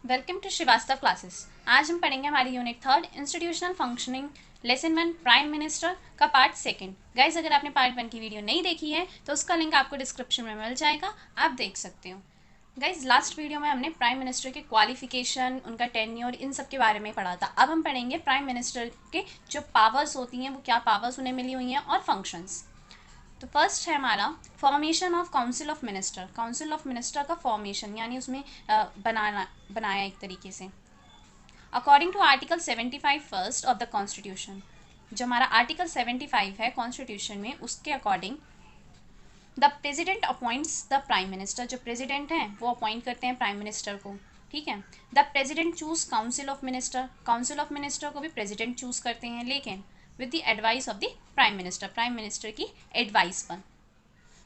Welcome to Srivastava classes. आज हम पढ़ेंगे हमारी unit third institutional functioning lesson one prime मिनिस्टर का पार्ट सेकंड। गाइज, अगर आपने पार्ट वन की वीडियो नहीं देखी है तो उसका लिंक आपको डिस्क्रिप्शन में मिल जाएगा, आप देख सकते हो। गाइज, लास्ट वीडियो में हमने प्राइम मिनिस्टर के क्वालिफिकेशन, उनका टेन्योर, इन सब के बारे में पढ़ा था। अब हम पढ़ेंगे प्राइम मिनिस्टर के जो पावर्स होती हैं, वो क्या पावर्स उन्हें मिली हुई हैं, और फंक्शंस। तो फर्स्ट है हमारा formation of council of minister. Council of minister का फॉर्मेशन यानी उसमें बनाया एक तरीके से according to article 75 first of the constitution. जो हमारा आर्टिकल 75 है कॉन्स्टिट्यूशन में, उसके according the president appoints the prime minister. जो प्रेजिडेंट हैं वो अपॉइंट करते हैं प्राइम मिनिस्टर को, ठीक है। The president choose council of minister. Council of minister को भी प्रेजिडेंट चूज करते हैं, लेकिन with the advice of the prime minister, prime minister की एडवाइस पर।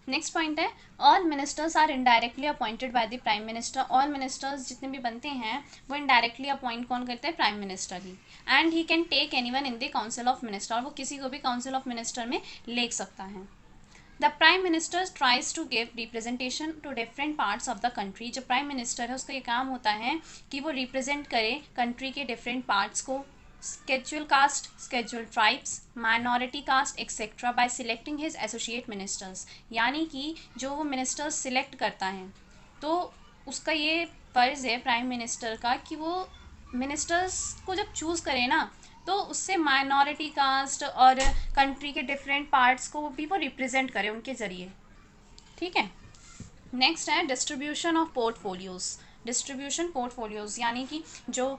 नेक्स्ट पॉइंट है all ministers are indirectly appointed by the prime minister. All ministers जितने भी बनते हैं वो इनडायरेक्टली अपॉइंट कौन करते हैं? प्राइम मिनिस्टर ही। And he can take anyone in the council of minister. और वो किसी को भी काउंसिल ऑफ मिनिस्टर में ले सकता है। The prime minister tries to give representation to different parts of the country. जो प्राइम मिनिस्टर है उसका ये काम होता है कि वो रिप्रेजेंट करे कंट्री के डिफरेंट पार्ट्स को, schedule caste, schedule tribes, minority caste etc. by selecting his associate ministers। यानी कि जो वो मिनिस्टर्स सिलेक्ट करता है तो उसका ये फ़र्ज़ है प्राइम मिनिस्टर का कि वो मिनिस्टर्स को जब चूज़ करे ना तो उससे माइनॉरिटी कास्ट और कंट्री के डिफरेंट पार्ट्स को भी वो रिप्रेजेंट करे उनके ज़रिए, ठीक है। नेक्स्ट है distribution of portfolios. Distribution portfolios यानी कि जो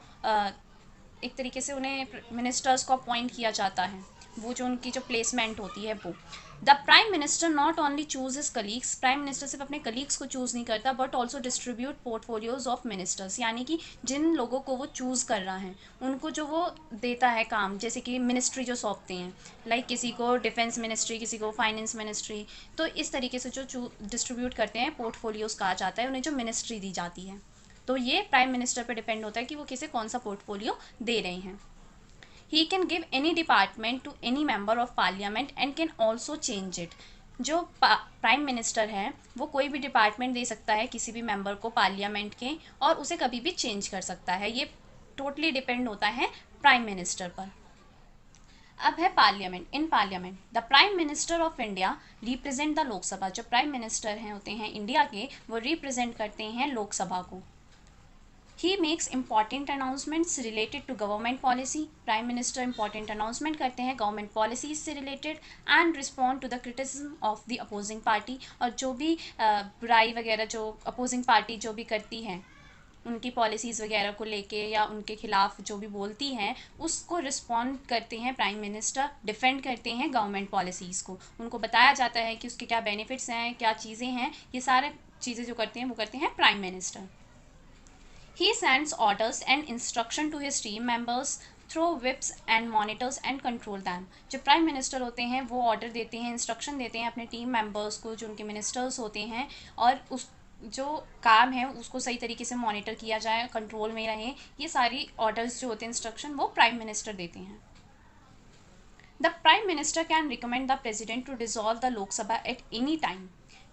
एक तरीके से उन्हें मिनिस्टर्स को अपॉइंट किया जाता है, वो जो उनकी जो प्लेसमेंट होती है वो। The prime minister not only choose his colleagues. Prime minister सिर्फ अपने कलीग्स को चूज़ नहीं करता but also distribute portfolios of ministers. यानी कि जिन लोगों को वो चूज़ कर रहा है उनको जो वो देता है काम, जैसे कि मिनिस्ट्री जो सौंपते हैं, लाइक किसी को डिफेंस मिनिस्ट्री, किसी को फाइनेंस मिनिस्ट्री, तो इस तरीके से जो डिस्ट्रीब्यूट करते हैं पोर्टफोलियोज कहा जाता है उन्हें, जो मिनिस्ट्री दी जाती है। तो ये प्राइम मिनिस्टर पर डिपेंड होता है कि वो किसे कौन सा पोर्टफोलियो दे रहे हैं। He can give any department to any member of parliament and can also change it. जो प्राइम मिनिस्टर है वो कोई भी डिपार्टमेंट दे सकता है किसी भी मेंबर को पार्लियामेंट के, और उसे कभी भी चेंज कर सकता है। ये टोटली डिपेंड होता है प्राइम मिनिस्टर पर। अब है parliament. In parliament the prime minister of India represent the Lok Sabha. जो प्राइम मिनिस्टर हैं होते हैं इंडिया के, वो रिप्रेजेंट करते हैं लोकसभा को। He makes important announcements related to government policy. Prime minister important announcement करते हैं गवर्नमेंट पॉलिसीज से related and respond to the criticism of the opposing party. और जो भी बुराई वगैरह जो अपोजिंग पार्टी जो भी करती है उनकी पॉलिसीज़ वगैरह को लेके या उनके खिलाफ जो भी बोलती हैं उसको रिस्पॉन्ड करते हैं प्राइम मिनिस्टर, डिफेंड करते हैं गवर्नमेंट पॉलिसीज़ को। उनको बताया जाता है कि उसके क्या बेनिफिट्स हैं, क्या चीज़ें हैं, ये सारे चीज़ें जो करते हैं वो करते हैं prime minister. He sends orders and instruction to his team members through whips and monitors and control them। जो प्राइम मिनिस्टर होते हैं वो ऑर्डर देते हैं, इंस्ट्रक्शन देते हैं अपने टीम मेंबर्स को, जो उनके मिनिस्टर्स होते हैं, और उस जो काम है उसको सही तरीके से मॉनिटर किया जाए, कंट्रोल में रहे। ये सारी ऑर्डर्स जो होते हैं, इंस्ट्रक्शन, वो प्राइम मिनिस्टर देते हैं। The prime minister can recommend the president to dissolve the Lok Sabha at any time.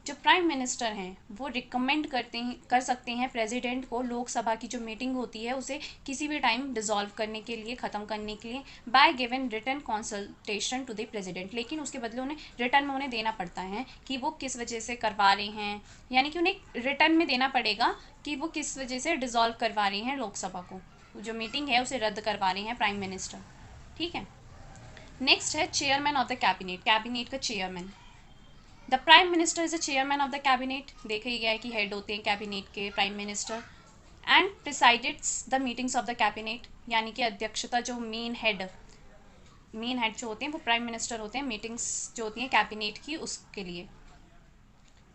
जो प्राइम मिनिस्टर हैं वो रिकमेंड कर सकते हैं प्रेसिडेंट को लोकसभा की जो मीटिंग होती है उसे किसी भी टाइम डिसॉल्व करने के लिए, ख़त्म करने के लिए, by given return consultation to the president. लेकिन उसके बदले उन्हें रिटर्न में उन्हें देना पड़ता है कि वो किस वजह से करवा रहे हैं, यानी कि उन्हें रिटर्न में देना पड़ेगा कि वो किस वजह से डिसॉल्व करवा रहे हैं लोकसभा को, जो मीटिंग है उसे रद्द करवा रहे हैं प्राइम मिनिस्टर, ठीक है। नेक्स्ट है chairman of the cabinet. Cabinet का chairman, the prime minister is the chairman of the cabinet. देखा ही गया है कि हेड होते हैं कैबिनेट के prime minister. And presides the meetings of the cabinet, यानी कि अध्यक्षता जो मेन हेड जो होते हैं वो प्राइम मिनिस्टर होते हैं, मीटिंग्स जो होती हैं कैबिनेट की उसके लिए।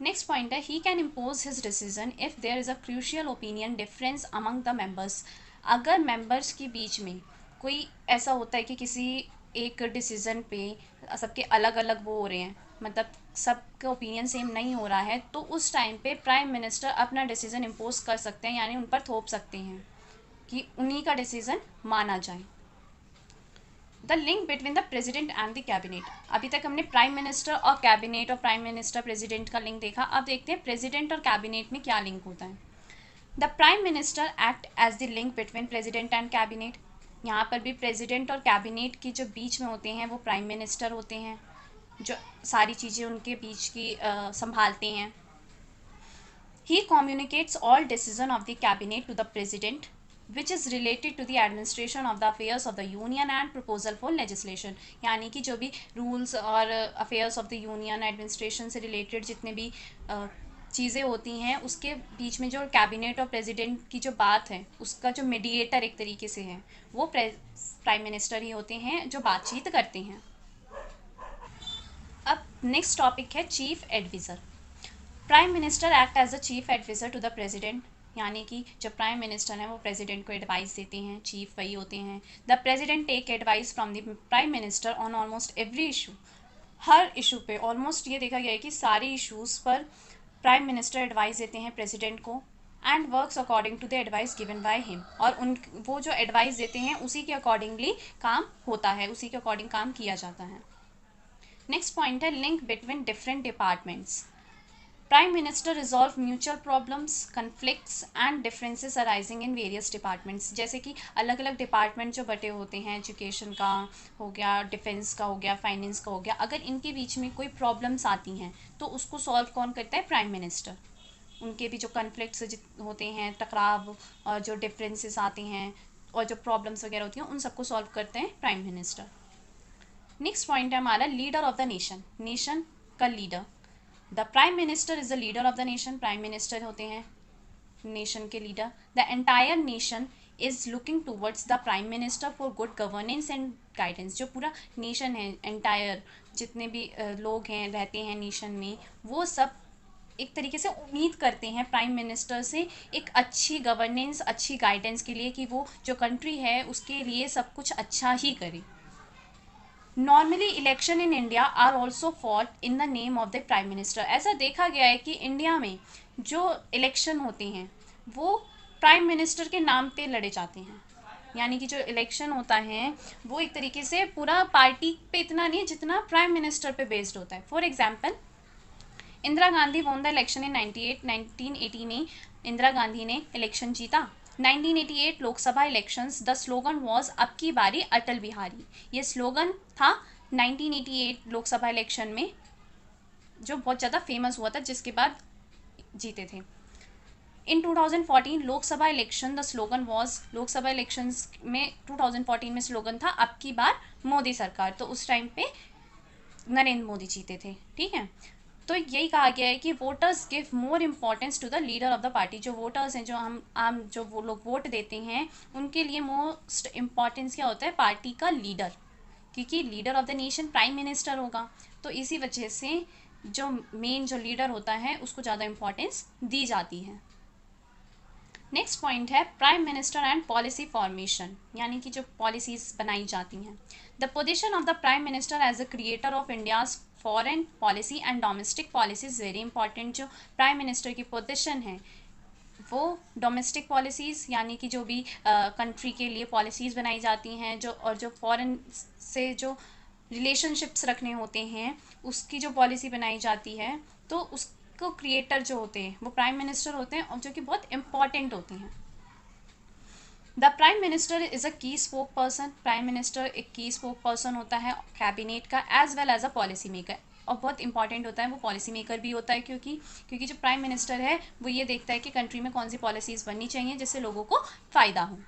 नेक्स्ट पॉइंट है he can impose his decision if there is a crucial opinion difference among the members. अगर मेंबर्स के बीच में कोई ऐसा होता है कि किसी एक डिसीज़न पे सबके अलग अलग वो हो रहे हैं, मतलब सबका ओपिनियन सेम नहीं हो रहा है, तो उस टाइम पे प्राइम मिनिस्टर अपना डिसीज़न इम्पोज कर सकते हैं, यानी उन पर थोप सकते हैं कि उन्हीं का डिसीज़न माना जाए। The link between the president and the cabinet. अभी तक हमने प्राइम मिनिस्टर और कैबिनेट और प्राइम मिनिस्टर प्रेसिडेंट का लिंक देखा। अब देखते हैं प्रेसिडेंट और कैबिनेट में क्या लिंक होता है। The prime minister act as the link between president and cabinet. यहाँ पर भी प्रेजिडेंट और कैबिनेट की जो बीच में होते हैं वो प्राइम मिनिस्टर होते हैं, जो सारी चीज़ें उनके बीच की संभालते हैं। He communicates all decision of the cabinet to the president which is related to the administration of the affairs of the union and proposal for legislation. यानी कि जो भी रूल्स और affairs of the union administration से related जितने भी चीज़ें होती हैं उसके बीच में जो कैबिनेट और प्रेसिडेंट की जो बात है उसका जो मीडिएटर एक तरीके से है वो प्राइम मिनिस्टर ही होते हैं जो बातचीत करते हैं। अब नेक्स्ट टॉपिक है chief adviser. Prime minister act as a chief adviser to the president. यानी कि जो प्राइम मिनिस्टर हैं वो प्रेसिडेंट को एडवाइस देते हैं, चीफ वही होते हैं। The president take advice from the prime minister on almost every issue. हर इशू पे ऑलमोस्ट ये देखा गया है कि सारे इशूज़ पर प्राइम मिनिस्टर एडवाइस देते हैं प्रेसिडेंट को and works according to the advice given by him. और वो जो एडवाइस देते हैं उसी के अकॉर्डिंगली काम होता है, उसी के अकॉर्डिंग काम किया जाता है। नेक्स्ट पॉइंट है link between different departments. Prime minister resolve mutual problems, conflicts and differences arising in various departments. जैसे कि अलग अलग डिपार्टमेंट जो बटे होते हैं, एजुकेशन का हो गया, डिफेंस का हो गया, फाइनेंस का हो गया, अगर इनके बीच में कोई प्रॉब्लम्स आती हैं तो उसको सॉल्व कौन करता है? Prime minister. उनके भी जो कन्फ्लिक्ट्स होते हैं, टकराव और जो डिफरेंसेस आते हैं और जो प्रॉब्लम्स वगैरह होती हैं उन सबको सॉल्व करते हैं प्राइम मिनिस्टर। नेक्स्ट पॉइंट है हमारा leader of the nation. Nation का leader. The prime minister is the leader of the nation. Prime minister होते हैं नेशन के leader. The entire nation is looking towards the prime minister for good governance and guidance. जो पूरा nation है, entire जितने भी लोग हैं रहते हैं नेशन में, वो सब एक तरीके से उम्मीद करते हैं प्राइम मिनिस्टर से एक अच्छी गवर्नेंस, अच्छी गाइडेंस के लिए कि वो जो कंट्री है उसके लिए सब कुछ अच्छा ही करे। Normally election in India are also fault in the name of the prime minister. ऐसा देखा गया है कि इंडिया में जो इलेक्शन होते हैं वो प्राइम मिनिस्टर के नाम पे लड़े जाते हैं। यानी कि जो इलेक्शन होता है वो एक तरीके से पूरा पार्टी पे इतना नहीं जितना प्राइम मिनिस्टर पे बेस्ड होता है। For example, Indira Gandhi won the election in 1980 में इंदिरा गांधी ने इलेक्शन जीता। 1988 Lok Sabha elections, the slogan was अब की बारी अटल बिहारी। ये स्लोगन था 1988 लोकसभा इलेक्शन में जो बहुत ज़्यादा फेमस हुआ था, जिसके बाद जीते थे। इन 2014 Lok Sabha election, the slogan was, Lok Sabha elections में 2014 में स्लोगन था अब की बार मोदी सरकार। तो उस टाइम पे नरेंद्र मोदी जीते थे। ठीक है, तो यही कहा गया है कि voters give more importance to the leader of the party. जो वोटर्स हैं, जो हम आम जो वो लोग वोट देते हैं, उनके लिए मोस्ट इम्पॉर्टेंस क्या होता है? पार्टी का लीडर, क्योंकि leader of the nation prime minister होगा। तो इसी वजह से जो मेन जो लीडर होता है उसको ज़्यादा इम्पोर्टेंस दी जाती है। नेक्स्ट पॉइंट है prime minister and policy formation. यानी कि जो पॉलिसीज बनाई जाती हैं। The position of the prime minister as a creator of India's foreign policy and domestic policy is very important. जो प्राइम मिनिस्टर की पोजीशन है वो डोमेस्टिक पॉलिसीज़, यानी कि जो भी कंट्री के लिए पॉलिसीज़ बनाई जाती हैं, जो और जो फॉरेन से जो रिलेशनशिप्स रखने होते हैं उसकी जो पॉलिसी बनाई जाती है, तो उसको क्रिएटर जो होते हैं वो प्राइम मिनिस्टर होते हैं और जो कि बहुत इंपॉर्टेंट होते हैं। The prime minister is a की स्पोक पर्सन। प्राइम मिनिस्टर एक की स्पोक पर्सन होता है कैबिनेट का, as well as a policy maker. और बहुत इंपॉर्टेंट होता है, वो पॉलिसी मेकर भी होता है क्योंकि जो प्राइम मिनिस्टर है वो ये देखता है कि कंट्री में कौन सी पॉलिसीज़ बननी चाहिए जिससे लोगों को फ़ायदा हो।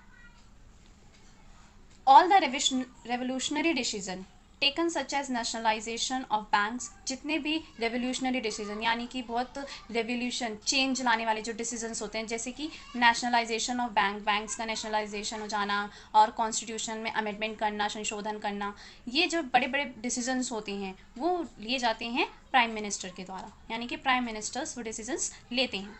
All the revolutionary decision taken such as nationalisation of banks. जितने भी रेवोल्यूशनरी डिसीजन यानी कि बहुत रेवोल्यूशन चेंज लाने वाले जो डिसीजंस होते हैं, जैसे कि नेशनलाइजेशन ऑफ बैंक्स का नेशनलाइजेशन हो जाना और कॉन्स्टिट्यूशन में अमेंडमेंट करना, संशोधन करना, ये जो बड़े बड़े डिसीजंस होते हैं वो लिए जाते हैं प्राइम मिनिस्टर के द्वारा। यानी कि प्राइम मिनिस्टर्स वो डिसीजंस लेते हैं।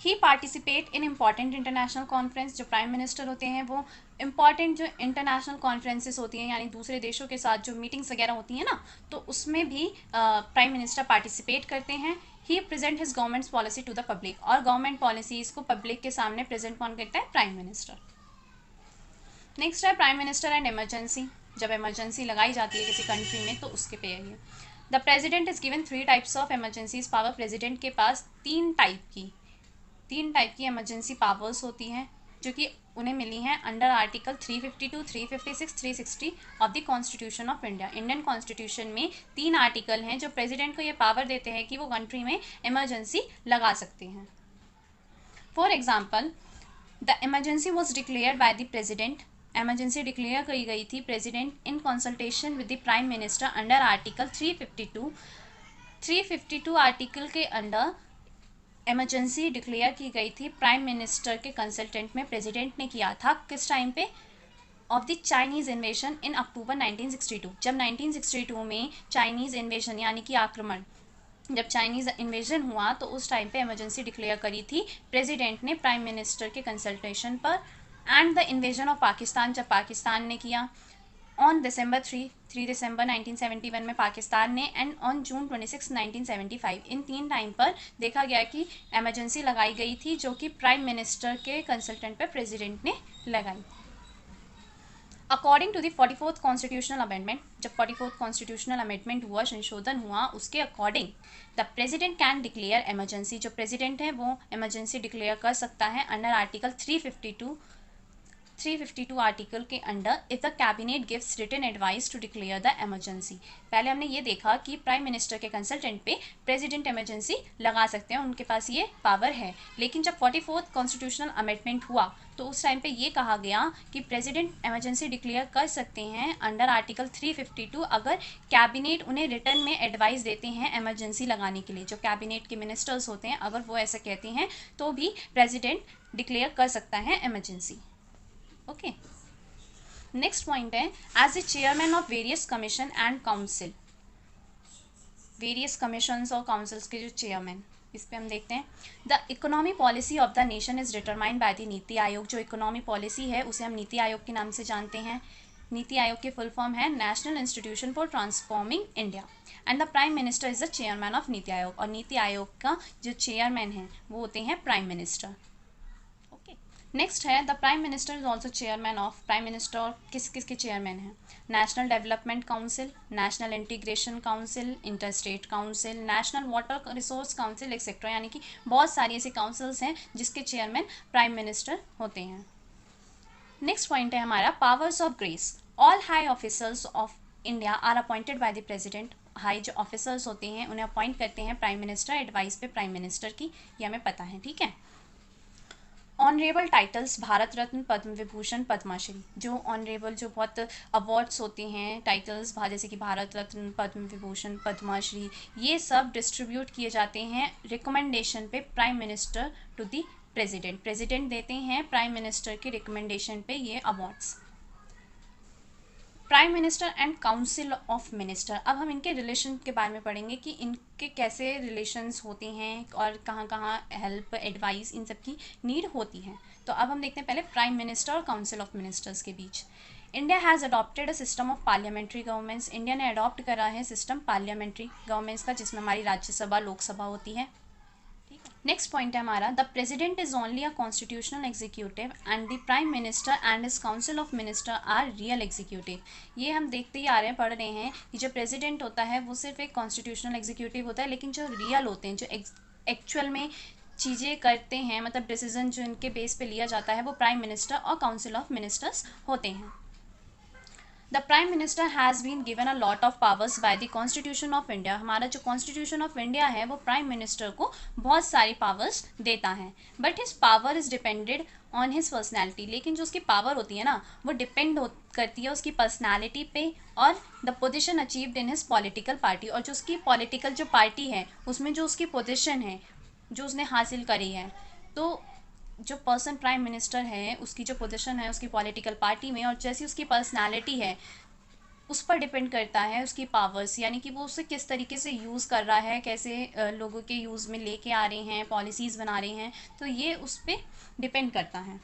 He participate in important international conference. जो प्राइम मिनिस्टर होते हैं वो इम्पॉर्टेंट जो इंटरनेशनल कॉन्फ्रेंसेस होती हैं, यानी दूसरे देशों के साथ जो मीटिंग्स वगैरह होती हैं ना, तो उसमें भी प्राइम मिनिस्टर पार्टिसिपेट करते हैं। He present his government's policy to the public. और गवर्नमेंट पॉलिसीज़ को पब्लिक के सामने प्रेजेंट कौन करता है? Prime minister. नेक्स्ट है प्राइम मिनिस्टर एंड इमरजेंसी। जब इमरजेंसी लगाई जाती है किसी कंट्री में तो उसके पे है। The president is given 3 types of emergencies power. President के पास 3 टाइप की 3 टाइप की इमरजेंसी पावर्स होती हैं जो कि उन्हें मिली हैं under article 352, 356, 360 of the constitution of India. Indian constitution में 3 आर्टिकल हैं जो प्रेसिडेंट को ये पावर देते हैं कि वो कंट्री में इमरजेंसी लगा सकते हैं। For example, the emergency was declared by the president. Emergency declare की गई थी president in consultation with the prime minister under article 352। 352 article के अंडर इमरजेंसी डिक्लेयर की गई थी प्राइम मिनिस्टर के कंसल्टेंट में प्रेसिडेंट ने किया था। किस टाइम पे? Of the Chinese invasion in October 1962। जब 1962 में चाइनीज़ इन्वेजन यानी कि आक्रमण, जब चाइनीज़ इन्वेजन हुआ तो उस टाइम पे इमरजेंसी डिक्लेयर करी थी प्रेसिडेंट ने प्राइम मिनिस्टर के कंसल्टेशन पर। And the invasion of Pakistan, जब पाकिस्तान ने किया ऑन दिसंबर 3 दिसंबर 1971 में पाकिस्तान ने, and on June 26 1975। In 3 time पर देखा गया कि इमरजेंसी लगाई गई थी जो कि प्राइम मिनिस्टर के कंसल्टेंट पर प्रेसिडेंट ने लगाई। According to the 44th constitutional amendment, जब 44th कॉन्स्टिट्यूशनल अमेंडमेंट हुआ, संशोधन हुआ, उसके according the president can declare emergency. जो प्रेसिडेंट है वो इमरजेंसी डिक्लेयर कर सकता है अंडर आर्टिकल 352 आर्टिकल के under if the cabinet gives written advice to declare the emergency. पहले हमने ये देखा कि प्राइम मिनिस्टर के कंसल्टेंट पे प्रेसिडेंट इमरजेंसी लगा सकते हैं, उनके पास ये पावर है। लेकिन जब 44th कॉन्स्टिट्यूशनल अमेंडमेंट हुआ तो उस टाइम पे ये कहा गया कि प्रेसिडेंट इमरजेंसी डिक्लेयर कर सकते हैं अंडर आर्टिकल 352 अगर कैबिनेट उन्हें रिटर्न में एडवाइस देते हैं इमरजेंसी लगाने के लिए। जो कैबिनेट के मिनिस्टर्स होते हैं अगर वो ऐसा कहते हैं तो भी प्रेसिडेंट डिक्लेयर कर सकता है इमरजेंसी। ओके, नेक्स्ट पॉइंट है as a chairman of various commission and council. Various commissions और काउंसिल्स के जो चेयरमैन, इस पे हम देखते हैं the economy policy of the nation is determined by the Niti Aayog. जो इकोनॉमी पॉलिसी है उसे हम नीति आयोग के नाम से जानते हैं। नीति आयोग की फुल फॉर्म है national institution for transforming India, and the prime minister is the chairman of NITI Aayog. और नीति आयोग का जो चेयरमैन है वो होते हैं प्राइम मिनिस्टर। नेक्स्ट है the prime minister is also chairman of. Prime minister किस किस के चेयरमैन हैं? National development council, national integration council, inter state council, national water resource council etcetera. यानी कि बहुत सारी ऐसी काउंसिल्स हैं जिसके चेयरमैन प्राइम मिनिस्टर होते हैं। नेक्स्ट पॉइंट है हमारा powers of grace. All high officers of India are appointed by the president. High जो ऑफिसर्स होते हैं उन्हें अपॉइंट करते हैं प्राइम मिनिस्टर, एडवाइस पे प्राइम मिनिस्टर की, ये हमें पता है, ठीक है। Honourable titles Bharat Ratna, Padma Vibhushan, Padmashri. जो ऑनरेबल जो बहुत अवार्ड्स होते हैं, टाइटल्स जैसे कि भारत रत्न, पद्म विभूषण, पद्माश्री, ये सब डिस्ट्रीब्यूट किए जाते हैं रिकमेंडेशन पे prime minister to the president. President देते हैं प्राइम मिनिस्टर के रिकमेंडेशन पे ये awards. Prime minister and council of minister. अब हम इनके रिलेशन के बारे में पढ़ेंगे कि इनके कैसे रिलेशंस होते हैं और कहाँ कहाँ हेल्प, एडवाइस, इन सब की नीड होती है। तो अब हम देखते हैं पहले प्राइम मिनिस्टर और काउंसिल ऑफ मिनिस्टर्स के बीच। India has adopted a system of parliamentary governments. India ने अडॉप्ट करा है सिस्टम पार्लियामेंट्री गवर्नमेंट्स का, जिसमें हमारी राज्यसभा, लोकसभा होती है। नेक्स्ट पॉइंट है हमारा the president is only a constitutional executive and the prime minister and his council of minister are real executive. ये हम देखते ही आ रहे हैं, पढ़ रहे हैं कि जो प्रेसिडेंट होता है वो सिर्फ एक कॉन्स्टिट्यूशनल एग्जीक्यूटिव होता है, लेकिन जो रियल होते हैं, जो एक्चुअल में चीज़ें करते हैं, मतलब डिसीजन जो इनके बेस पे लिया जाता है, वो प्राइम मिनिस्टर और काउंसिल ऑफ मिनिस्टर्स होते हैं। The prime minister has been given a lot of powers by the constitution of India. हमारा जो कॉन्स्टिट्यूशन ऑफ इंडिया है वो प्राइम मिनिस्टर को बहुत सारी पावर्स देता है, but his power is depended on his personality. लेकिन जो उसकी पावर होती है ना, वो डिपेंड करती है उसकी पर्सनैलिटी पे और the position achieved in his political party. और जो उसकी पॉलिटिकल जो पार्टी है उसमें जो उसकी पोजिशन है, जो उसने हासिल करी है, तो जो पर्सन प्राइम मिनिस्टर है उसकी जो पोजीशन है उसकी पॉलिटिकल पार्टी में और जैसी उसकी पर्सनालिटी है उस पर डिपेंड करता है उसकी पावर्स। यानी कि वो उसे किस तरीके से यूज़ कर रहा है, कैसे लोगों के यूज़ में लेके आ रहे हैं, पॉलिसीज़ बना रहे हैं, तो ये उस पर डिपेंड करता है।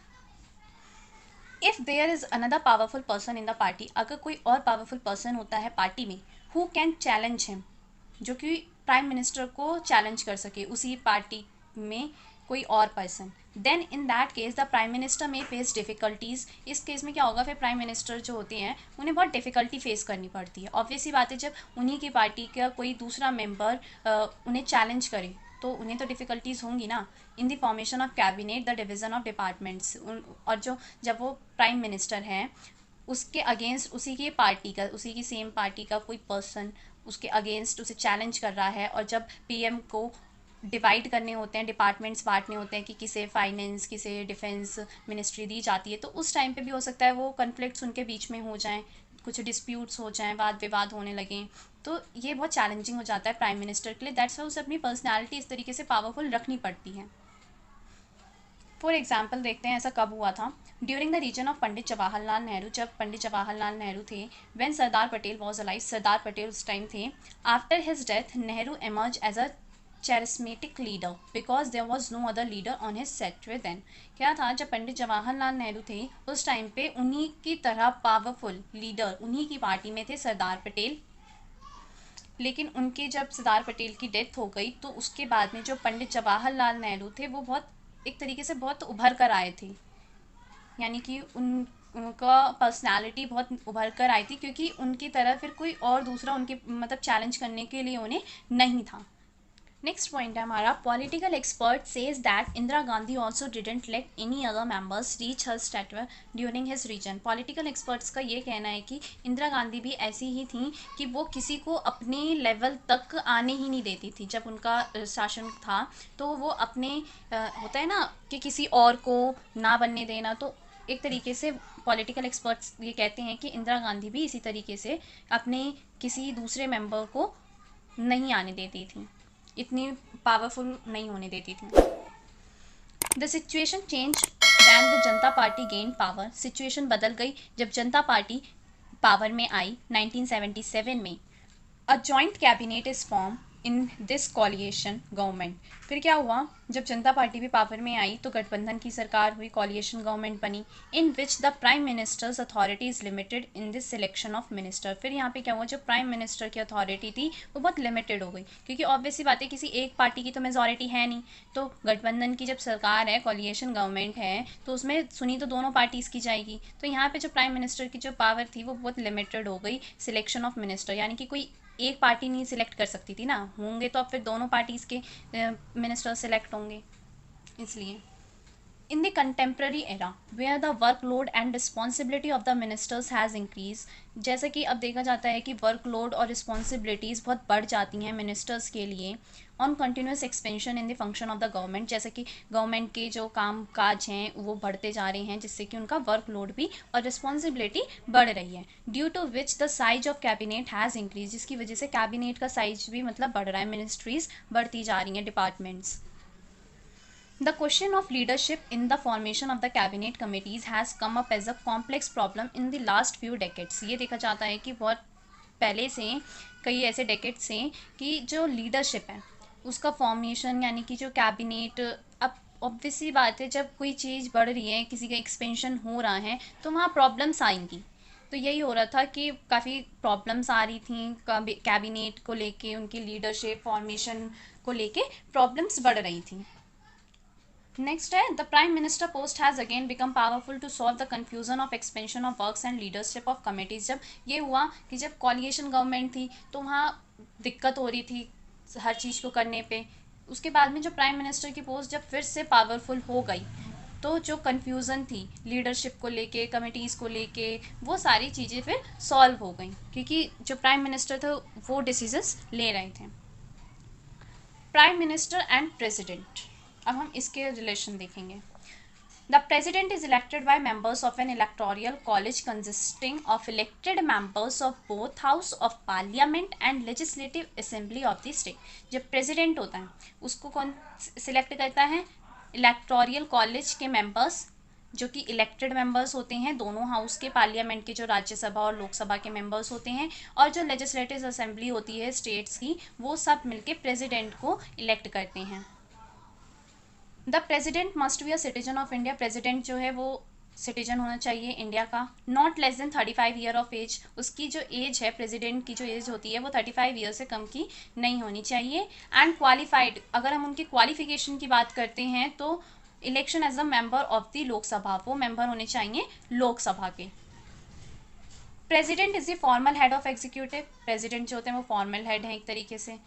If there is another powerful person in the party, अगर कोई और पावरफुल पर्सन होता है पार्टी में, हु कैन चैलेंज हिम, जो कि प्राइम मिनिस्टर को चैलेंज कर सके, उसी पार्टी में कोई और person, then in that case the prime minister may face difficulties. इस केस में क्या होगा, फिर प्राइम मिनिस्टर जो होते हैं उन्हें बहुत डिफ़िकल्टी फेस करनी पड़ती है। ऑब्वियसली बात है, जब उन्हीं की पार्टी का कोई दूसरा मेंबर उन्हें चैलेंज करे तो उन्हें तो डिफ़िकल्टीज़ होंगी ना in the formation of cabinet, the division of departments. और जब वो प्राइम मिनिस्टर हैं, उसके अगेंस्ट उसी की पार्टी का, उसी की सेम पार्टी का कोई पर्सन उसके अगेंस्ट उसे चैलेंज कर रहा है, और जब पीएम को डिवाइड करने होते हैं, डिपार्टमेंट्स बांटने होते हैं कि किसे फाइनेंस, किसे डिफेंस मिनिस्ट्री दी जाती है, तो उस टाइम पे भी हो सकता है वो कन्फ्लिक्ट्स उनके बीच में हो जाएं, कुछ डिस्प्यूट्स हो जाएं, वाद विवाद होने लगें। तो ये बहुत चैलेंजिंग हो जाता है प्राइम मिनिस्टर के लिए। दैट्स वाई उसे अपनी पर्सनैलिटी इस तरीके से पावरफुल रखनी पड़ती है। फॉर एग्जाम्पल देखते हैं ऐसा कब हुआ था। During the reign of Pandit Jawaharlal Nehru, जब पंडित जवाहरलाल नेहरू थे, when Sardar Patel was alive, Sardar Patel उस टाइम थे, after his death Nehru emerge as a charismatic leader because there was no other leader on his set with then। क्या था, जब पंडित जवाहरलाल नेहरू थे उस टाइम पे उन्हीं की तरह पावरफुल लीडर उन्हीं की पार्टी में थे सरदार पटेल। लेकिन उनके जब सरदार पटेल की डेथ हो गई तो उसके बाद में जो पंडित जवाहरलाल नेहरू थे वो बहुत एक तरीके से बहुत उभर कर आए थे, यानी कि उनका पर्सनालिटी बहुत उभर कर आई थी, क्योंकि उनकी तरह फिर कोई और दूसरा उनके मतलब चैलेंज करने के लिए उन्हें नहीं था। नेक्स्ट पॉइंट है हमारा, political expert says that Indira Gandhi also didn't let any other members reach her status during his region. Political experts का ये कहना है कि इंदिरा गांधी भी ऐसी ही थी कि वो किसी को अपने लेवल तक आने ही नहीं देती थी। जब उनका शासन था तो वो अपने होता है ना कि किसी और को ना बनने देना, तो एक तरीके से पॉलिटिकल एक्सपर्ट्स ये कहते हैं कि इंदिरा गांधी भी इसी तरीके से अपने किसी दूसरे मेंबर को नहीं आने देती थी, इतनी पावरफुल नहीं होने देती थी। The situation change than the Janata party gain power. Situation बदल गई जब जनता पार्टी पावर में आई 1977 में। A joint cabinet is form in this coalition government. फिर क्या हुआ, जब जनता पार्टी भी पावर में आई तो गठबंधन की सरकार हुई, कॉलिएशन गवर्नमेंट बनी, in which the prime minister's authority is limited in this selection of minister. फिर यहाँ पे क्या हुआ, जो प्राइम मिनिस्टर की अथॉरिटी थी वो बहुत लिमिटेड हो गई, क्योंकि ऑब्वियसली बात है किसी एक पार्टी की तो मेजॉरिटी है नहीं। तो गठबंधन की जब सरकार है, कॉलिएशन गवर्नमेंट है, तो उसमें सुनी तो दोनों पार्टीज़ की जाएगी। तो यहाँ पे जो प्राइम मिनिस्टर की जो पावर थी वो बहुत लिमिटेड हो गई सिलेक्शन ऑफ मिनिस्टर, यानी कि कोई एक पार्टी नहीं सिलेक्ट कर सकती थी ना, होंगे तो अब फिर दोनों पार्टीज़ के मिनिस्टर सिलेक्ट होंगे, इसलिए। In the contemporary era where the workload and responsibility of the ministers has increase. जैसे कि अब देखा जाता है कि वर्कलोड और रिस्पॉन्सिबिलिटीज़ बहुत बढ़ जाती हैं मिनिस्टर्स के लिए, on continuous expansion in the function of the government. जैसे कि गवर्नमेंट के जो काम काज हैं वो बढ़ते जा रहे हैं, जिससे कि उनका वर्कलोड भी और रिस्पॉन्सिबिलिटी बढ़ रही है। Due to which the size of cabinet has increase, जिसकी वजह से कैबिनेट का साइज भी मतलब बढ़ रहा है, मिनिस्ट्रीज बढ़ती जा रही हैं, departments. The question of leadership in the formation of the cabinet committees has come up as a complex problem in the last few decades। ये देखा जाता है कि बहुत पहले से कई ऐसे डेकेड्स हैं कि जो लीडरशिप है उसका फॉर्मेशन, यानी कि जो कैबिनेट, अब ऑब्वियसली बात है जब कोई चीज़ बढ़ रही है, किसी का एक्सपेंशन हो रहा है तो वहाँ प्रॉब्लम्स आएंगी। तो यही हो रहा था कि काफ़ी प्रॉब्लम्स आ रही थी कैबिनेट को लेके, उनकी लीडरशिप फॉर्मेशन को लेके प्रॉब्लम्स बढ़ रही थी। नेक्स्ट है, the prime minister post has again become powerful to solve the confusion of expansion of works and leadership of committees. जब ये हुआ कि जब कॉलिएशन गवर्नमेंट थी तो वहाँ दिक्कत हो रही थी हर चीज़ को करने पे, उसके बाद में जो प्राइम मिनिस्टर की पोस्ट जब फिर से पावरफुल हो गई तो जो कन्फ्यूज़न थी लीडरशिप को लेके, कमिटीज़ को लेके, वो सारी चीज़ें फिर सॉल्व हो गई, क्योंकि जो प्राइम मिनिस्टर थे वो डिसीजंस ले रहे थे। प्राइम मिनिस्टर एंड प्रेसिडेंट, अब हम इसके रिलेशन देखेंगे। The president is elected by members of an electoral college consisting of elected members of both house of parliament and legislative assembly of the state. जब president होता है उसको कौन select करता है, इलेक्टोरियल कॉलेज के मेंबर्स, जो कि इलेक्टेड मेंबर्स होते हैं दोनों हाउस के, पार्लियामेंट के जो राज्यसभा और लोकसभा के मेंबर्स होते हैं, और जो लेजिस्लेटिव असेंबली होती है स्टेट्स की, वो सब मिलके प्रेसिडेंट को इलेक्ट करते हैं। The president must be a citizen of India. President जो है वो सिटीजन होना चाहिए इंडिया का। Not less than 35 year of age, उसकी जो एज है प्रेजिडेंट की जो एज होती है वो 35 ईयर से कम की नहीं होनी चाहिए। एंड क्वालिफाइड, अगर हम उनकी क्वालिफिकेशन की बात करते हैं तो election as a member of the Lok Sabha, वो मेंबर होने चाहिए लोकसभा के। President is the formal head of executive. President जो होते हैं वो फॉर्मल हेड है एक तरीके से।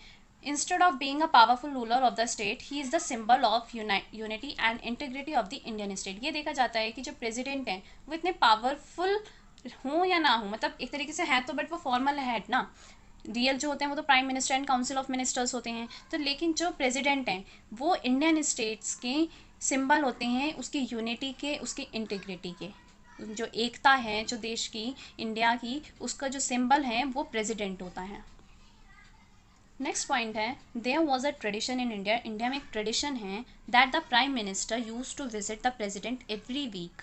Instead of being a powerful ruler of the state, he is the symbol of unity and integrity of the Indian state. ये देखा जाता है कि जो प्रेसिडेंट हैं वो इतने पावरफुल हों या ना हो, मतलब एक तरीके से है तो, बट वो फॉर्मल हेड ना, रियल जो होते हैं वो तो prime minister and council of ministers होते हैं, तो लेकिन जो प्रेसिडेंट हैं वो इंडियन स्टेट्स के सिंबल होते हैं, उसकी यूनिटी के, उसकी इंटीग्रिटी के। जो एकता है जो देश की, इंडिया की, उसका जो सिंबल है वो प्रेसिडेंट होता है। नेक्स्ट पॉइंट है, there was a tradition in India. India में एक ट्रेडिशन है that the prime minister use to visit the president every week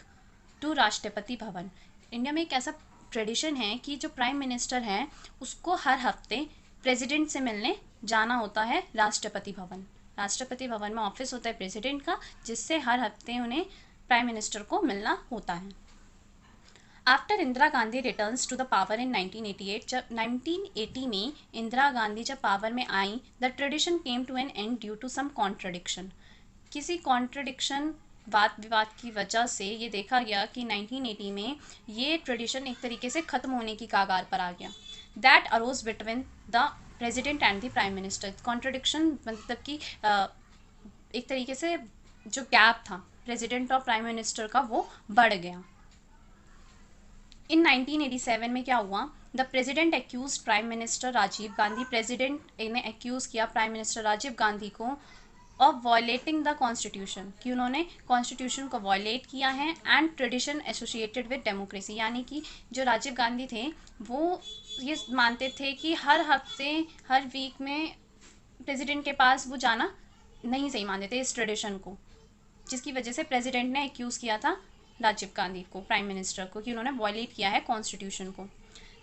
to Rashtrapati Bhavan. India में एक ऐसा ट्रेडिशन है कि जो प्राइम मिनिस्टर है उसको हर हफ्ते प्रेसिडेंट से मिलने जाना होता है राष्ट्रपति भवन। राष्ट्रपति भवन में ऑफिस होता है प्रेसिडेंट का, जिससे हर हफ्ते उन्हें प्राइम मिनिस्टर को मिलना होता है। After Indira Gandhi returns to the power in 1988, जब 1980 में इंदिरा गांधी जब पावर में आई, the tradition came to an end due to some contradiction. किसी कॉन्ट्रडिक्शन, वाद विवाद की वजह से ये देखा गया कि 1980 में ये ट्रेडिशन एक तरीके से ख़त्म होने की कगार पर आ गया। That arose between the president and the prime minister. Contradiction मतलब कि एक तरीके से जो गैप था प्रेजिडेंट और प्राइम मिनिस्टर का वो बढ़ गया। इन 1987 में क्या हुआ, the president accuse prime minister Rajiv Gandhi. President ने एक्यूज किया प्राइम मिनिस्टर राजीव गांधी को ऑफ वॉयलेटिंग द कॉन्स्टिट्यूशन, कि उन्होंने कॉन्स्टिट्यूशन को वॉयलेट किया है, and tradition associated with democracy. यानी कि जो राजीव गांधी थे वो ये मानते थे कि हर हफ्ते, हर वीक में प्रेसिडेंट के पास वो जाना नहीं सही मानते थे इस ट्रेडिशन को, जिसकी वजह से प्रेसिडेंट ने एक्यूज़ किया था राजीव गांधी को, प्राइम मिनिस्टर को, कि उन्होंने वॉयलेट किया है कॉन्स्टिट्यूशन को।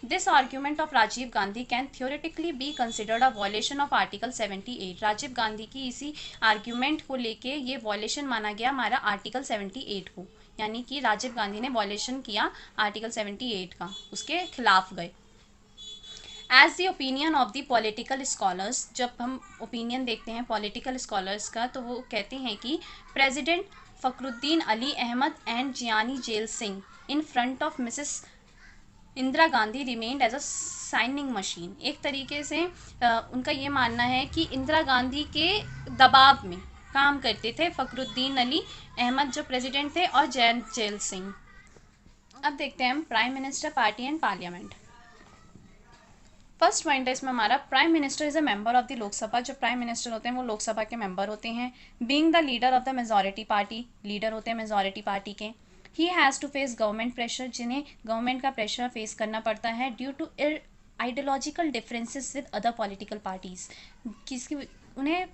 This argument of Rajiv Gandhi can theoretically be considered a violation of article 78। Rajiv Gandhi की इसी आर्ग्यूमेंट को लेके ये वॉयलेशन माना गया हमारा आर्टिकल 78 को, यानी कि राजीव गांधी ने वॉयलेशन किया आर्टिकल 78 का, उसके खिलाफ गए। As the opinion of the political scholars, जब हम ओपिनियन देखते हैं पॉलिटिकल स्कॉलर्स का, तो वो कहते हैं कि president Fakhruddin Ali Ahmed and Giani Zail Singh in front of Mrs Indira Gandhi remained as a signing machine. एक तरीके से उनका ये मानना है कि इंदिरा गांधी के दबाव में काम करते थे फखरुद्दीन अली अहमद जो प्रेसिडेंट थे, और जैन जेल सिंह। अब देखते हैं हम prime minister, party and parliament. First point है इसमें हमारा, prime minister is a member of the Lok Sabha. जो प्राइम मिनिस्टर होते हैं वो लोकसभा के मेंबर होते हैं। Being the leader of the majority party, leader होते हैं मेजॉरिटी पार्टी के। He has to face government pressure, जिन्हें गवर्नमेंट का प्रेशर फेस करना पड़ता है due to ideological differences with other political parties. किसकी उन्हें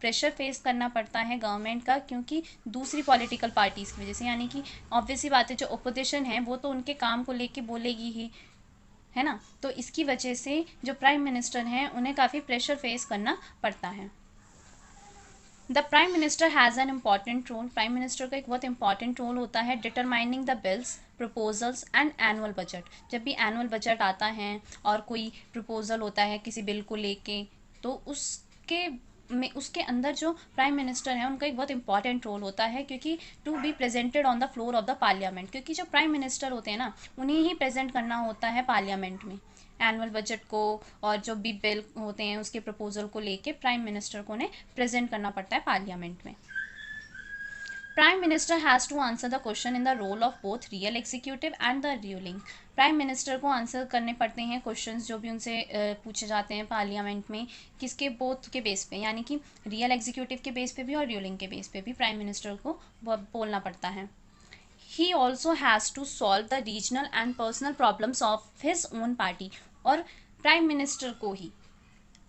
प्रेशर फेस करना पड़ता है गवर्नमेंट का, क्योंकि दूसरी पॉलिटिकल पार्टीज़ की वजह से, यानी कि ऑब्वियसली बात है जो अपोजिशन है वो तो उनके काम को लेके बोलेगी ही, है ना, तो इसकी वजह से जो प्राइम मिनिस्टर हैं उन्हें काफ़ी प्रेशर फेस करना पड़ता है। The prime minister has an important role. प्राइम मिनिस्टर का एक बहुत इंपॉर्टेंट रोल होता है determining the bills, proposals and annual budget. जब भी एनुअल बजट आता है और कोई प्रपोजल होता है किसी बिल को लेके, तो उसके अंदर जो प्राइम मिनिस्टर है उनका एक बहुत इंपॉर्टेंट रोल होता है, क्योंकि to be presented on the floor of the parliament, क्योंकि जो प्राइम मिनिस्टर होते हैं ना उन्हें ही प्रेजेंट करना होता है पार्लियामेंट में एनुअल बजट को, और जो भी बिल होते हैं उसके प्रपोजल को लेके प्राइम मिनिस्टर को उन्हें प्रेजेंट करना पड़ता है पार्लियामेंट में। Prime minister has to answer the question in the role of both real executive and the ruling. Prime minister को आंसर करने पड़ते हैं क्वेश्चंस जो भी उनसे पूछे जाते हैं पार्लियामेंट में, किसके बोथ के बेस पे, यानी कि रियल एग्जीक्यूटिव के बेस पे भी और रूलिंग के बेस पे भी प्राइम मिनिस्टर को बोलना पड़ता है। He also has to solve the regional and personal problems of his own party. और प्राइम मिनिस्टर को ही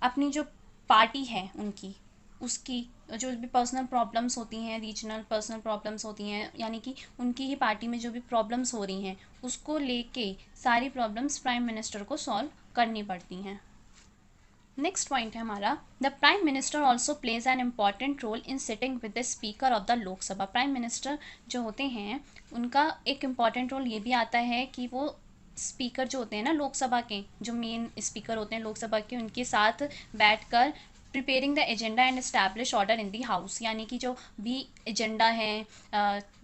अपनी जो पार्टी है उनकी, उसकी जो भी पर्सनल प्रॉब्लम्स होती हैं, रीजनल पर्सनल प्रॉब्लम्स होती हैं, यानी कि उनकी ही पार्टी में जो भी प्रॉब्लम्स हो रही हैं उसको लेके सारी प्रॉब्लम्स प्राइम मिनिस्टर को सॉल्व करनी पड़ती हैं। नेक्स्ट पॉइंट है हमारा, the prime minister also plays an important role in sitting with the speaker of the Lok Sabha. Prime minister जो होते हैं उनका एक इम्पॉर्टेंट रोल ये भी आता है कि वो स्पीकर जो होते हैं ना लोकसभा के, जो मेन स्पीकर होते हैं लोकसभा के, उनके साथ बैठकर preparing the agenda and establish order in the house, यानी कि जो भी एजेंडा है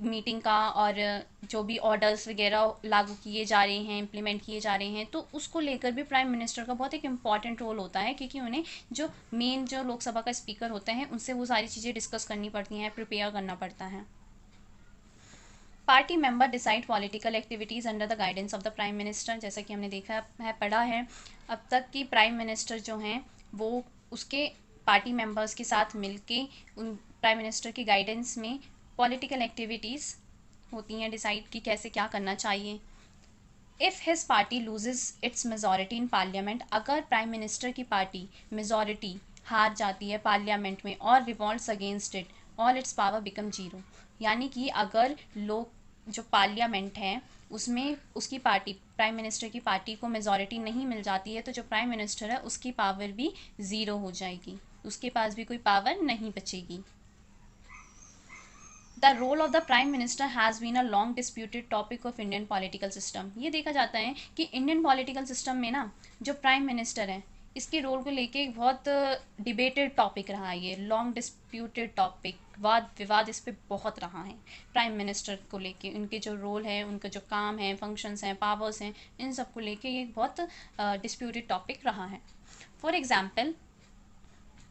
मीटिंग का और जो भी ऑर्डर्स वगैरह लागू किए जा रहे हैं, इम्प्लीमेंट किए जा रहे हैं, तो उसको लेकर भी प्राइम मिनिस्टर का बहुत एक इम्पॉर्टेंट रोल होता है, क्योंकि उन्हें जो मेन जो लोकसभा का स्पीकर होते हैं उनसे वो सारी चीज़ें डिस्कस करनी पड़ती हैं, प्रिपेयर करना पड़ता है। Party member decide political activities under the guidance of the prime minister, जैसा कि हमने देखा है, पढ़ा है अब तक कि प्राइम मिनिस्टर जो हैं वो उसके पार्टी मेंबर्स के साथ मिलके उन प्राइम मिनिस्टर की गाइडेंस में पॉलिटिकल एक्टिविटीज़ होती हैं डिसाइड कि कैसे क्या करना चाहिए। If his party loses it's majority in parliament, अगर प्राइम मिनिस्टर की पार्टी मेजॉरिटी हार जाती है पार्लियामेंट में और revolts against it, all it's power become zero, यानी कि अगर लोग जो पार्लियामेंट है उसमें उसकी पार्टी प्राइम मिनिस्टर की पार्टी को मेजॉरिटी नहीं मिल जाती है, तो जो प्राइम मिनिस्टर है उसकी पावर भी ज़ीरो हो जाएगी, उसके पास भी कोई पावर नहीं बचेगी। The role of the prime minister has been a long disputed topic of Indian political system. ये देखा जाता है कि इंडियन पॉलिटिकल सिस्टम में ना जो प्राइम मिनिस्टर है इसके रोल को लेके एक बहुत डिबेटेड टॉपिक रहा है, ये लॉन्ग डिस्प्यूटेड टॉपिक, वाद विवाद इस पे बहुत रहा है प्राइम मिनिस्टर को लेके, उनके जो रोल है, उनका जो काम है, फंक्शंस हैं, पावर्स हैं, इन सब को लेके ये बहुत डिस्प्यूटेड टॉपिक रहा है। For example,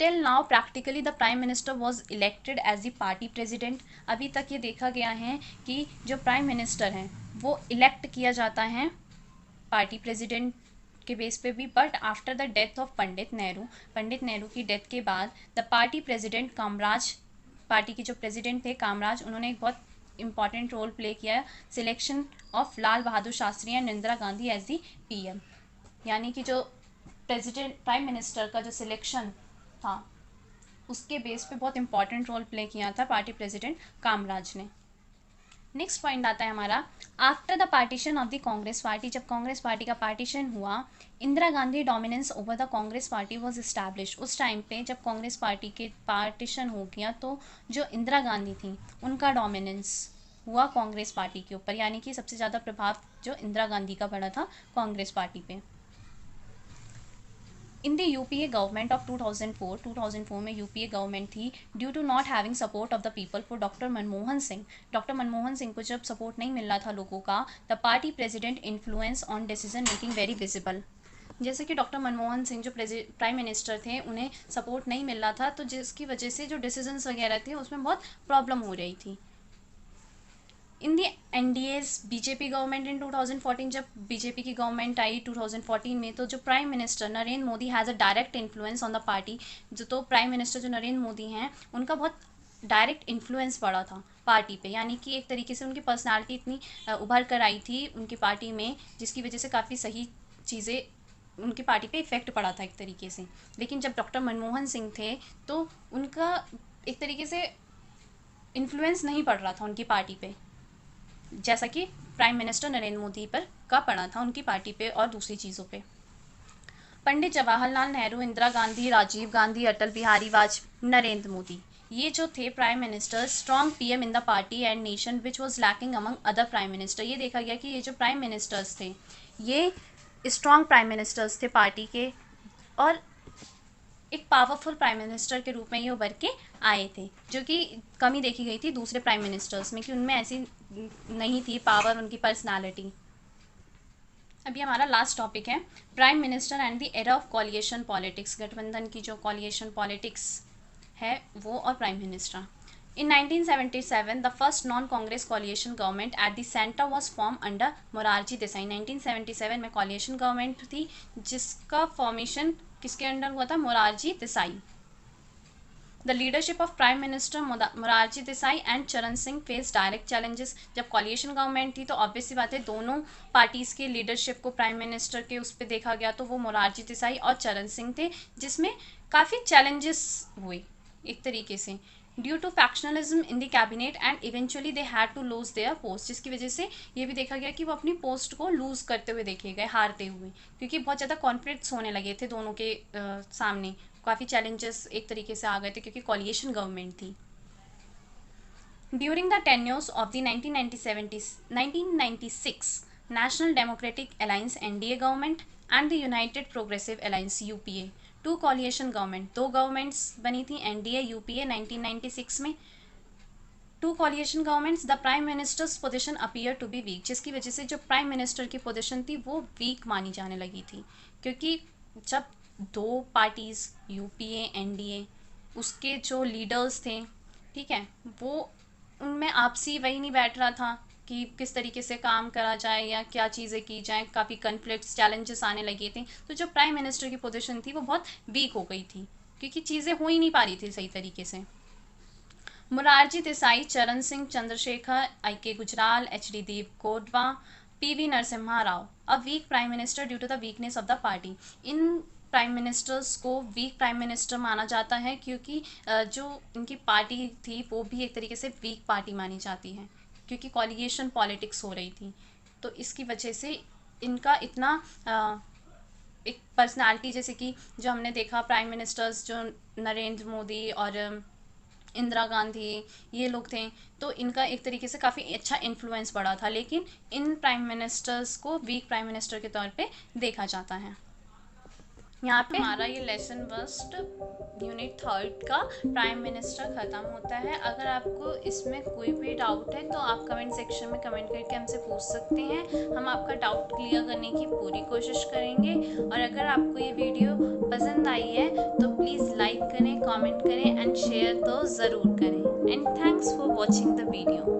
till now practically the prime minister was elected as the party president. अभी तक ये देखा गया है कि जो प्राइम मिनिस्टर हैं वो इलेक्ट किया जाता है पार्टी प्रेजिडेंट के बेस पे भी, but after the death of Pandit Nehru की डेथ के बाद the party president Kamaraj, party के जो प्रेजिडेंट थे कामराज, उन्होंने एक बहुत इंपॉर्टेंट रोल प्ले किया selection of Lal Bahadur Shastri and Indira Gandhi as the PM, यानी कि जो प्रेजिडेंट प्राइम मिनिस्टर का जो सिलेक्शन था उसके बेस पे बहुत इंपॉर्टेंट रोल प्ले किया था पार्टी प्रेसिडेंट कामराज ने। नेक्स्ट पॉइंट आता है हमारा, after the partition of the Congress party, जब कांग्रेस पार्टी का पार्टीशन हुआ, Indira Gandhi dominance over the Congress party was establish. उस टाइम पे जब कांग्रेस पार्टी के पार्टीशन हो गया तो जो इंदिरा गांधी थी उनका डोमिनेंस हुआ कांग्रेस पार्टी के ऊपर, यानी कि सबसे ज़्यादा प्रभाव जो इंदिरा गांधी का पड़ा था कांग्रेस पार्टी पे। In the UPA government of 2004 में यूपीए गवर्नमेंट थी, due to not having support of the people for doctor Manmohan Singh को जब सपोर्ट नहीं मिल रहा था लोगों का, the party president influence on decision making very visible. जैसे कि डॉक्टर मनमोहन सिंह जो प्राइम मिनिस्टर थे उन्हें सपोर्ट नहीं मिल रहा था, तो जिसकी वजह से जो डिसीजंस वगैरह थे उसमें बहुत प्रॉब्लम हो रही थी। इन दी एनडीएस बीजेपी गवर्नमेंट इन 2014, जब बीजेपी की गवर्नमेंट आई 2014 में, तो जो prime minister Narendra Modi has a direct influence on the party, जो तो प्राइम मिनिस्टर जो नरेंद्र मोदी हैं उनका बहुत डायरेक्ट इन्फ्लुएंस पड़ा था पार्टी पे, यानी कि एक तरीके से उनकी पर्सनालिटी इतनी उभर कर आई थी उनकी पार्टी में, जिसकी वजह से काफ़ी सही चीज़ें उनकी पार्टी पे इफेक्ट पड़ा था एक तरीके से। लेकिन जब डॉक्टर मनमोहन सिंह थे तो उनका एक तरीके से इन्फ्लुएंस नहीं पड़ रहा था उनकी पार्टी पे, जैसा कि प्राइम मिनिस्टर नरेंद्र मोदी पर का पड़ा था उनकी पार्टी पे और दूसरी चीज़ों पे। पंडित जवाहरलाल नेहरू, इंदिरा गांधी, राजीव गांधी, अटल बिहारी वाजपेयी, नरेंद्र मोदी, ये जो थे prime minister, strong PM in the party and nation which was lacking among other prime minister. ये देखा गया कि ये जो प्राइम मिनिस्टर्स थे ये स्ट्रॉन्ग प्राइम मिनिस्टर्स थे पार्टी के, और एक पावरफुल प्राइम मिनिस्टर के रूप में ये उभर के आए थे, जो कि कमी देखी गई थी दूसरे प्राइम मिनिस्टर्स में कि उनमें ऐसी नहीं थी पावर, उनकी पर्सनालिटी। अभी हमारा लास्ट टॉपिक है prime minister and the era of coalition politics, गठबंधन की जो कॉलिएशन पॉलिटिक्स है वो और prime minister. In 1977, the first non-Congress coalition government at the center was formed under Morarji Desai. 1977 में coalition government थी जिसका फॉर्मेशन किसके अंडर हुआ था, Morarji Desai. The leadership of prime minister Morarji Desai and चरण सिंह फेस डायरेक्ट चैलेंजेस। जब कॉलिएशन गवर्नमेंट थी तो ऑब्वियसली बात है दोनों पार्टीज़ के लीडरशिप को प्राइम मिनिस्टर के उस पर देखा गया, तो वो मोरारजी देसाई और चरण सिंह थे, जिसमें काफ़ी चैलेंजेस हुए एक तरीके से due to factionalism in the cabinet and eventually they had to lose their post, जिसकी वजह से ये भी देखा गया कि वो अपनी पोस्ट को लूज करते हुए देखे गए, हारते हुए, क्योंकि बहुत ज़्यादा कॉन्फ्लिक्ट्स होने लगे थे दोनों के सामने, काफ़ी चैलेंजेस एक तरीके से आ गए थे क्योंकि कॉलिएशन गवर्नमेंट थी। During the tenures of the 1996 national democratic alliance NDA government and the united progressive alliance UPA, two coalition government, दो गवर्नमेंट्स बनी थी, एनडीए यूपीए 1996 में। Two coalition governments, the prime minister's position appear to be weak, जिसकी वजह से जो prime minister की position थी वो वीक मानी जाने लगी थी, क्योंकि जब दो पार्टीज़ यूपीए एनडीए उसके जो लीडर्स थे, ठीक है, वो उनमें आपसी वही नहीं बैठ रहा था कि किस तरीके से काम करा जाए या क्या चीज़ें की जाए, काफ़ी कन्फ्लिक्ट्स चैलेंजेस आने लगे थे। तो जो प्राइम मिनिस्टर की पोजीशन थी वो बहुत वीक हो गई थी, क्योंकि चीज़ें हो ही नहीं पा रही थी सही तरीके से। मुरारजी देसाई, चरण Singh Chandrashekhar, I K Gujral, H D Deve Gowda, P V Narasimha Rao, a weak prime minister due to the weakness of the party. इन प्राइम मिनिस्टर्स को वीक प्राइम मिनिस्टर माना जाता है, क्योंकि जो इनकी पार्टी थी वो भी एक तरीके से वीक पार्टी मानी जाती है, क्योंकि कॉलिएशन पॉलिटिक्स हो रही थी। तो इसकी वजह से इनका इतना एक पर्सनालिटी, जैसे कि जो हमने देखा प्राइम मिनिस्टर्स जो नरेंद्र मोदी और इंदिरा गांधी, ये लोग थे, तो इनका एक तरीके से काफ़ी अच्छा इन्फ्लुएंस पड़ा था, लेकिन इन प्राइम मिनिस्टर्स को वीक प्राइम मिनिस्टर के तौर पे देखा जाता है। यहाँ पे हमारा ये लेसन फर्स्ट यूनिट थर्ड का प्राइम मिनिस्टर ख़त्म होता है। अगर आपको इसमें कोई भी डाउट है तो आप कमेंट सेक्शन में कमेंट करके हमसे पूछ सकते हैं, हम आपका डाउट क्लियर करने की पूरी कोशिश करेंगे। और अगर आपको ये वीडियो पसंद आई है तो प्लीज़ लाइक करें, कमेंट करें एंड शेयर तो ज़रूर करें। And thanks for watching the video.